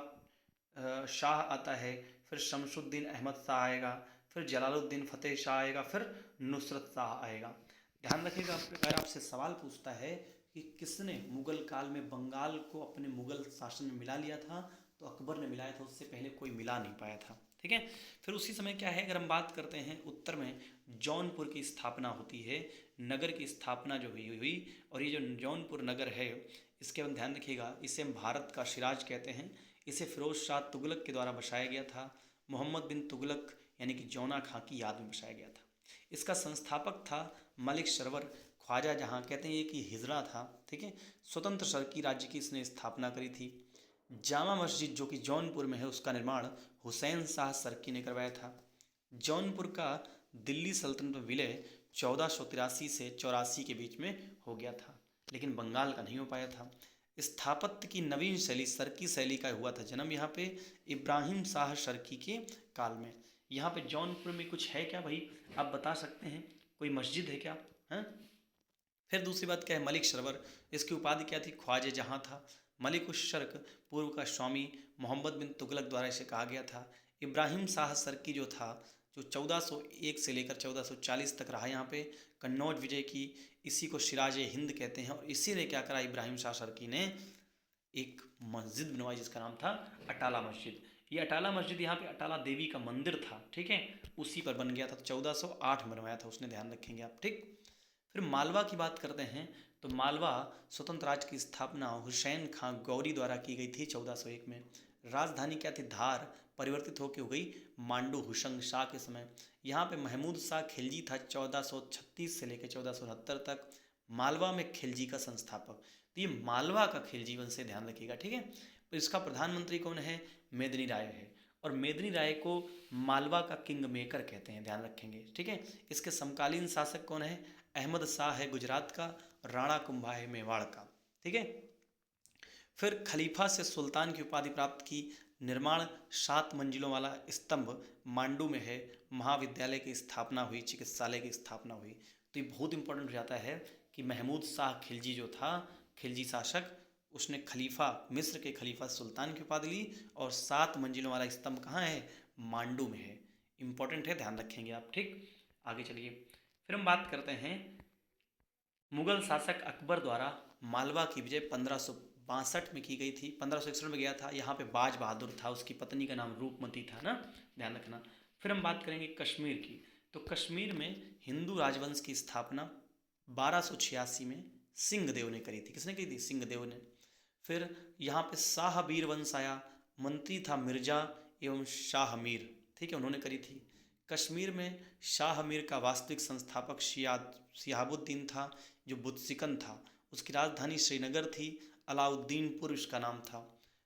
आता है, फिर शमसुद्दीन अहमद शाह आएगा, फिर जलालुद्दीन फतेह शाह आएगा, फिर नुसरत शाह आएगा। ध्यान रखिएगा, अगर आपसे सवाल पूछता है कि किसने मुगल काल में बंगाल को अपने मुगल शासन में मिला लिया था, तो अकबर ने मिलाया था, उससे पहले कोई मिला नहीं पाया था, ठीक है। फिर उसी समय क्या है, अगर हम बात करते हैं उत्तर में जौनपुर की स्थापना होती है, नगर की स्थापना जो हुई, और ये जो जौनपुर नगर है, इसके हम ध्यान रखिएगा, इसे हम भारत का सिराज कहते हैं। इसे फिरोज शाह तुगलक के द्वारा बसाया गया था। मोहम्मद बिन तुगलक यानी कि जौना खां की याद में बसाया गया था। इसका संस्थापक था मलिक सरवर ख्वाजा जहाँ, कहते हैं कि हिजरा था, ठीक है। स्वतंत्र सरकी राज्य की इसने स्थापना करी थी। जामा मस्जिद जो कि जौनपुर में है, उसका निर्माण हुसैन शाह सरकी ने करवाया था। जौनपुर का दिल्ली सल्तनत में विलय 1483 से 84 के बीच में हो गया था, लेकिन बंगाल का नहीं हो पाया था। स्थापत्य की नवीन शैली सरकी शैली का हुआ था जन्म यहाँ पे इब्राहिम शाह सरकी के काल में। यहाँ पे जौनपुर में कुछ है क्या भाई, आप बता सकते हैं, कोई मस्जिद है क्या, हैं। फिर दूसरी बात क्या है, मलिक सरवर, इसकी उपाधि क्या थी, ख्वाजे जहाँ था। मलिक उस शर्क पूर्व का स्वामी मोहम्मद बिन तुगलक द्वारा इसे कहा गया था। इब्राहिम शाह सरकी जो था, जो 1401 से लेकर 1440 तक रहा यहाँ पे, कन्नौज विजय की, इसी को सिराज हिंद कहते हैं। और इसी ने क्या करा, इब्राहिम शाह सरकी ने एक मस्जिद बनवाई जिसका नाम था अटाला मस्जिद। ये अटाला मस्जिद, यहाँ पे अटाला देवी का मंदिर था, ठीक है, उसी पर बन गया था। 1408 में बनवाया था उसने, ध्यान रखेंगे आप, ठीक। फिर मालवा की बात करते हैं, तो मालवा स्वतंत्र राज्य की स्थापना हुसैन खां गौरी द्वारा की गई थी 1401 में। राजधानी क्या थी, धार परिवर्तित होकर हो गई मांडू हुसंग शाह के समय। यहाँ पे महमूद शाह खिलजी था 1436 से लेकर 1469 तक, मालवा में खिलजी का संस्थापक। तो ये मालवा का खिलजी वंश से ध्यान रखिएगा, ठीक है। तो इसका प्रधानमंत्री कौन है, मेदिनी राय है, और मेदिनी राय को मालवा का किंग मेकर कहते हैं, ध्यान रखेंगे, ठीक है। इसके समकालीन शासक कौन है, अहमद शाह है गुजरात का, राणा कुंभा है मेवाड़ का, ठीक है। फिर खलीफा से सुल्तान की उपाधि प्राप्त की, निर्माण 7 मंजिलों वाला स्तंभ मांडू में है। महाविद्यालय की स्थापना हुई, चिकित्सालय की स्थापना हुई। तो ये बहुत इंपॉर्टेंट हो जाता है कि महमूद शाह खिलजी जो था, खिलजी शासक, उसने खलीफा, मिस्र के खलीफा सुल्तान की उपाधि ली और 7 मंजिलों वाला स्तंभ कहाँ है? मांडू में है। इंपॉर्टेंट है, ध्यान रखेंगे आप। ठीक, आगे चलिए। फिर हम बात करते हैं मुगल शासक अकबर द्वारा मालवा की विजय 1562 में की गई थी। 1561 में गया था। यहाँ पे बाज बहादुर था, उसकी पत्नी का नाम रूपमती था ना, ध्यान रखना। फिर हम बात करेंगे कश्मीर की। तो कश्मीर में हिंदू राजवंश की स्थापना 1286 में सिंहदेव ने करी थी। किसने की थी? सिंहदेव ने। फिर यहाँ पे शाह मीर वंश आया, मंत्री था मिर्जा एवं शाह मीर, ठीक है, उन्होंने करी थी। कश्मीर में शाह मीर का वास्तविक संस्थापक शिहाबुद्दीन था, जो बुतसिकन था। उसकी राजधानी श्रीनगर थी, अलाउद्दीनपुर उसका नाम था।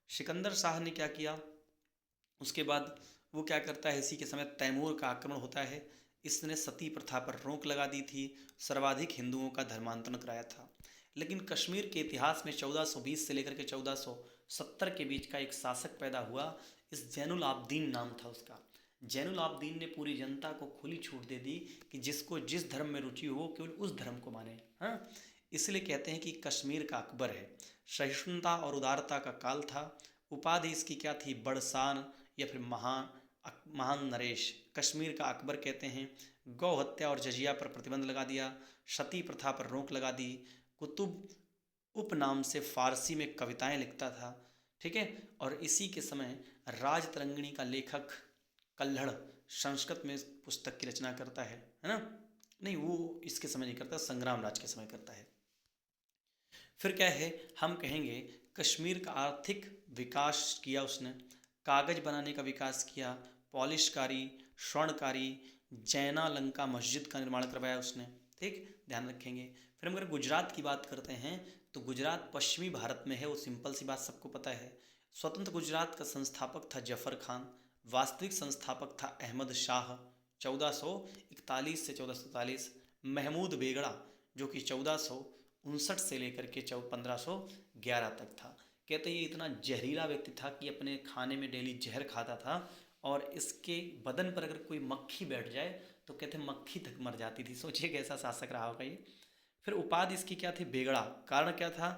सिकंदर शाह ने क्या किया? उसके बाद वो क्या करता है, इसी के समय तैमूर का आक्रमण होता है। इसने सती प्रथा पर रोक लगा दी थी, सर्वाधिक हिंदुओं का धर्मांतरण कराया था। लेकिन कश्मीर के इतिहास में 1420 से लेकर के 1470 के बीच का एक शासक पैदा हुआ। इस जैनुल आबदीन नाम था उसका। जैनुल आबदीन ने पूरी जनता को खुली छूट दे दी कि जिसको जिस धर्म में रुचि हो केवल उस धर्म को माने। हाँ, इसलिए कहते हैं कि कश्मीर का अकबर है। सहिष्णुता और उदारता का काल था। उपाधि इसकी क्या थी? बड़शान या फिर महान नरेश। कश्मीर का अकबर कहते हैं। गौ हत्या और जजिया पर प्रतिबंध लगा दिया, सती प्रथा पर रोक लगा दी। कुतुब उपनाम से फारसी में कविताएं लिखता था, ठीक है। और इसी के समय राजतरंगिणी का लेखक कल्हड़ संस्कृत में पुस्तक की रचना करता है ना? नहीं, वो इसके समय नहीं करता, संग्राम राज के समय करता है। फिर क्या है, हम कहेंगे कश्मीर का आर्थिक विकास किया उसने, कागज बनाने का विकास किया, पॉलिशकारी, स्वर्णकारी, जैना लंका मस्जिद का निर्माण करवाया उसने, ठीक, ध्यान रखेंगे। फिर हम अगर गुजरात की बात करते हैं तो गुजरात पश्चिमी भारत में है, वो सिंपल सी बात सबको पता है। स्वतंत्र गुजरात का संस्थापक था जफर खान, वास्तविक संस्थापक था अहमद शाह, 1441 से 1443। महमूद बेगड़ा जो कि 1459 से लेकर के 1511 तक था। कहते ये इतना जहरीला व्यक्ति था कि अपने खाने में डेली जहर खाता था और इसके बदन पर अगर कोई मक्खी बैठ जाए तो कहते मक्खी तक मर जाती थी। सोचिए कैसा शासक रहा होगा ये। फिर उपाधि इसकी क्या थी? बेगड़ा। कारण क्या था?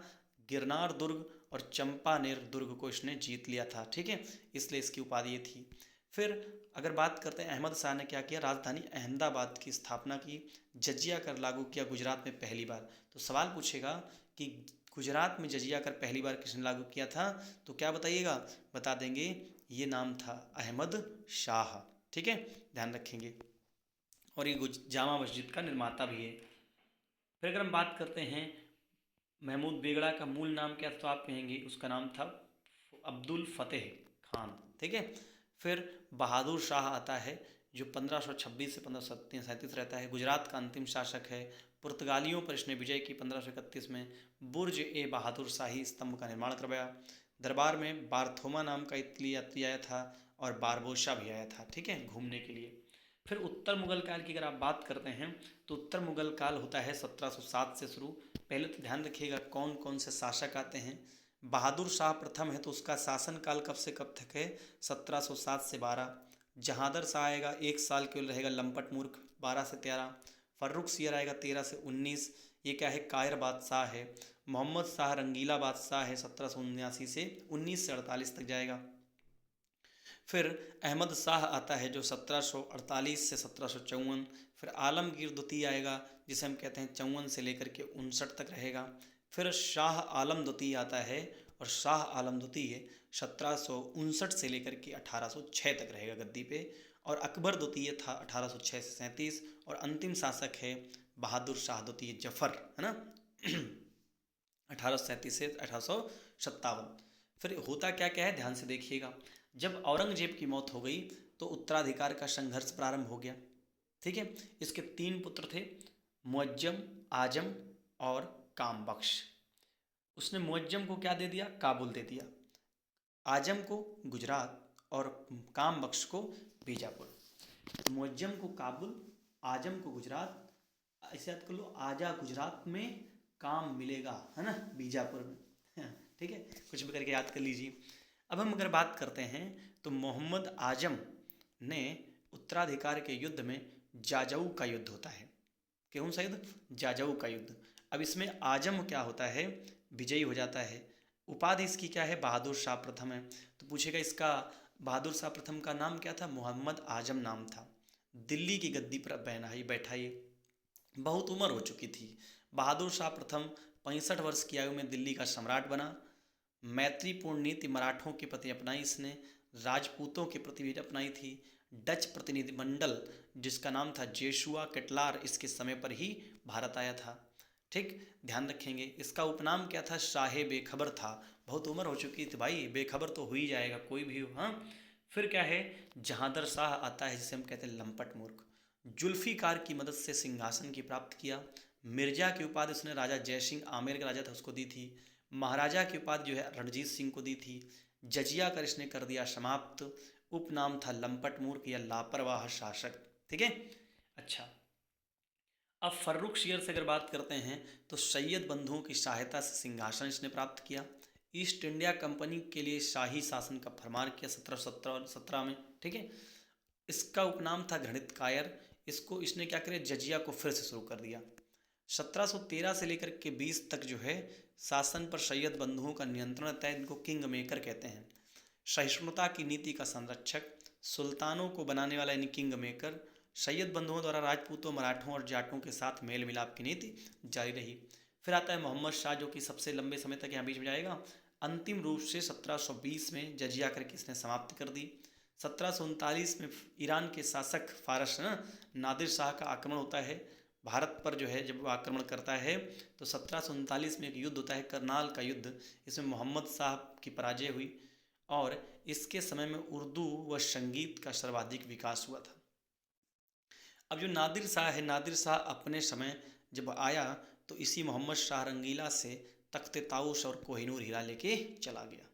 गिरनार दुर्ग और चंपानेर दुर्ग को इसने जीत लिया था, ठीक है, इसलिए इसकी उपाधि ये थी। फिर अगर बात करते हैं अहमद शाह ने क्या किया? राजधानी अहमदाबाद की स्थापना की, जजिया कर लागू किया गुजरात में पहली बार। तो सवाल पूछेगा कि गुजरात में जजिया कर पहली बार किसने लागू किया था? तो क्या बताइएगा? बता देंगे ये नाम था अहमद शाह, ठीक है, ध्यान रखेंगे। और ये जामा मस्जिद का निर्माता भी है। फिर अगर हम बात करते हैं महमूद बेगड़ा का मूल नाम क्या था, तो आप कहेंगे उसका नाम था अब्दुल फतेह खान, ठीक है। फिर बहादुर शाह आता है जो 1526 से 1537 रहता है, गुजरात का अंतिम शासक है। पुर्तगालियों पर इसने विजय की 1531 में। बुर्ज ए बहादुर शाही स्तंभ का निर्माण करवाया। दरबार में बारथोमा नाम का इटली यात्री आया था और बारबोसा भी आया था, ठीक है, घूमने के लिए। फिर उत्तर मुगल काल की अगर आप बात करते हैं तो उत्तर मुगल काल होता है 1707 से शुरू। पहले तो ध्यान रखिएगा कौन कौन से शासक आते हैं। बहादुर शाह प्रथम है तो उसका शासनकाल कब से कब तक है? 1707 से 12। जहादर शाह आएगा 1 साल केवल रहेगा, लंपट मूर्ख, 12 से 13। फर्रुख सियर आएगा 13 से 19, ये क्या है? कायर बादशाह है। मोहम्मद शाह रंगीला बादशाह है, 1779 से 19 से 48 तक जाएगा। फिर अहमद शाह आता है जो 1748 से 1754। फिर आलमगीर द्वितीय आएगा जिसे हम कहते हैं 54 से लेकर के 59 तक रहेगा। फिर शाह आलम द्वितीय आता है और शाह आलम द्वितीय 1759 से लेकर के 1806 तक रहेगा गद्दी पे। और अकबर द्वितीय था 1806 से 37। और अंतिम शासक है बहादुर शाह द्वितीय जफर, है ना 1837 से 1857। फिर होता क्या क्या है ध्यान से देखिएगा। जब औरंगजेब की मौत हो गई तो उत्तराधिकार का संघर्ष प्रारंभ हो गया, ठीक है। इसके 3 पुत्र थे, मुअज्जम, आजम और कामबख्श। उसने मुअज्जम को क्या दे दिया? काबुल दे दिया। आजम को गुजरात और कामबख्श को बीजापुर। मुअज्जम को काबुल, आजम को गुजरात, ऐसे याद कर लो, आजा गुजरात में काम मिलेगा, है ना, बीजापुर में ठीक है, कुछ भी करके याद कर लीजिए। अब हम अगर बात करते हैं तो मोहम्मद आजम ने उत्तराधिकार के युद्ध में जाजऊ का युद्ध होता है। कौन सा युद्ध? जाजऊ का युद्ध। अब इसमें आजम क्या होता है? विजयी हो जाता है। उपाधि इसकी क्या है? बहादुर शाह प्रथम है। तो पूछेगा इसका बहादुर शाह प्रथम का नाम क्या था? मोहम्मद आजम नाम था। दिल्ली की गद्दी पर बैठा ये, बहुत उम्र हो चुकी थी। बहादुर शाह प्रथम 65 वर्ष की आयु में दिल्ली का सम्राट बना। मैत्रीपूर्ण नीति मराठों के प्रति अपनाई इसने, राजपूतों के प्रति भी अपनाई थी। डच प्रतिनिधिमंडल जिसका नाम था जेशुआ केटलार इसके समय पर ही भारत आया था। ठीक, ध्यान रखेंगे। इसका उपनाम क्या था? शाहे बेखबर था। बहुत उम्र हो चुकी थी भाई, बेखबर तो हो ही जाएगा कोई भी हो। हाँ, फिर क्या है? जहांदर शाह आता है जिसे हम कहते हैं लंपट मूर्ख। जुल्फिकार की मदद से सिंहासन की प्राप्त किया। मिर्जा की उपाधि उसने राजा जयसिंह, आमेर का राजा था, उसको दी थी। महाराजा की उपाधि जो है रणजीत सिंह को दी थी। जजिया कर इसने कर दिया समाप्त। उपनाम था लंपट मूर्ख या लापरवाह शासक। ठीक है, अच्छा। अब फर्रुख शेर से अगर बात करते हैं तो सैयद बंधुओं की सहायता से सिंहासन इसने प्राप्त किया। ईस्ट इंडिया कंपनी के लिए शाही शासन का फरमान किया 1717 में। ठीक है, इसका उपनाम था घृणित कायर। इसको इसने क्या करे? जजिया को फिर से शुरू कर दिया। 1713 से लेकर के 20 तक जो है शासन पर सैयद बंधुओं का नियंत्रण रहता है। इनको किंग मेकर कहते हैं। सहिष्णुता की नीति का संरक्षक, सुल्तानों को बनाने वाला यानी किंग मेकर। सैयद बंधुओं द्वारा राजपूतों, मराठों और जाटों के साथ मेल मिलाप की नीति जारी रही। फिर आता है मोहम्मद शाह जो कि सबसे लंबे समय तक यहाँ बीच में जाएगा। अंतिम रूप से 1720 में जजिया करके इसने समाप्त कर दी। 1739 में ईरान के शासक फारस नादिर शाह का आक्रमण होता है भारत पर। जो है जब वो आक्रमण करता है तो 1739 में एक युद्ध होता है, करनाल का युद्ध। इसमें मोहम्मद शाह की पराजय हुई और इसके समय में उर्दू व संगीत का सर्वाधिक विकास हुआ था। अब जो नादिर शाह है, नादिर शाह अपने समय जब आया तो इसी मोहम्मद शाह रंगीला से तख्ते ताउस और कोहिनूर हीरा लेके चला गया।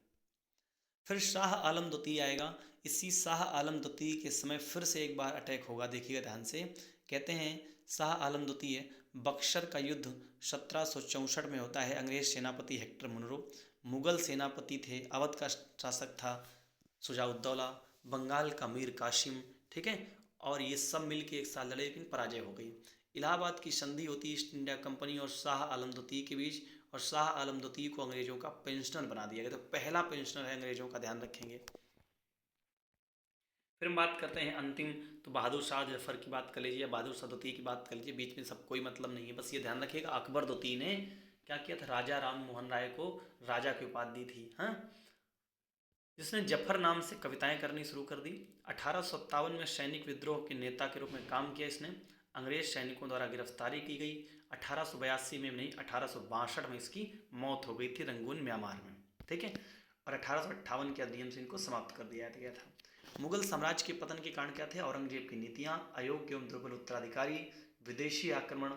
फिर शाह आलम द्वितीय आएगा। इसी शाह आलम द्वितीय के समय फिर से एक बार अटैक होगा, देखिएगा ध्यान से। कहते हैं शाह आलम द्वितीय बक्सर का युद्ध 1764 में होता है। अंग्रेज सेनापति हेक्टर मुनरो, मुगल सेनापति थे, अवध का शासक था शुजाउद्दौला, बंगाल का मीर कासिम। ठीक है, और ये सब मिलके एक साथ लड़े लेकिन पराजय हो गई। इलाहाबाद की संधि होती ईस्ट इंडिया कंपनी और शाह आलम द्वितीय के बीच, और शाह आलम द्वितीय को अंग्रेजों का पेंशनर बना दिया गया। तो पहला पेंशनर है अंग्रेजों का, ध्यान रखेंगे। फिर हम बात करते हैं अंतिम, तो बहादुर शाह जफर की बात कर लीजिए, बहादुर शाह द्वितीय की बात कर लीजिए। बीच में सब कोई मतलब नहीं है, बस ये ध्यान रखिएगा अकबर द्वितीय ने क्या किया था? राजा राम मोहन राय को राजा की उपाधि दी थी। हाँ, जिसने जफर नाम से कविताएं करनी शुरू कर दी। 1857 में सैनिक विद्रोह के नेता के रूप में काम किया इसने। अंग्रेज सैनिकों द्वारा गिरफ्तारी की गई। 1882 में नहीं, 1862 में इसकी मौत हो गई थी रंगून म्यांमार में। ठीक है, और 1858 के अधिनियम से इनको समाप्त कर दिया गया था। मुगल साम्राज्य के पतन के कारण क्या थे? औरंगजेब की नीतियाँ, अयोग्य एवं दुर्बल उत्तराधिकारी, विदेशी आक्रमण,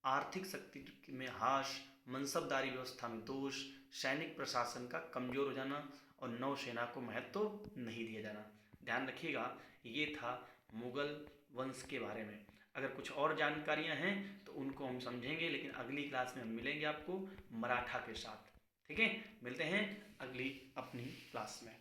आर्थिक शक्ति में ह्रास, मनसबदारी व्यवस्था में दोष, सैनिक प्रशासन का कमजोर हो जाना और नौसेना को महत्व नहीं दिया जाना। ध्यान रखिएगा, ये था मुगल वंश के बारे में। अगर कुछ और जानकारियां हैं तो उनको हम समझेंगे, लेकिन अगली क्लास में हम मिलेंगे आपको मराठा के साथ। ठीक है, मिलते हैं अगली अपनी क्लास में।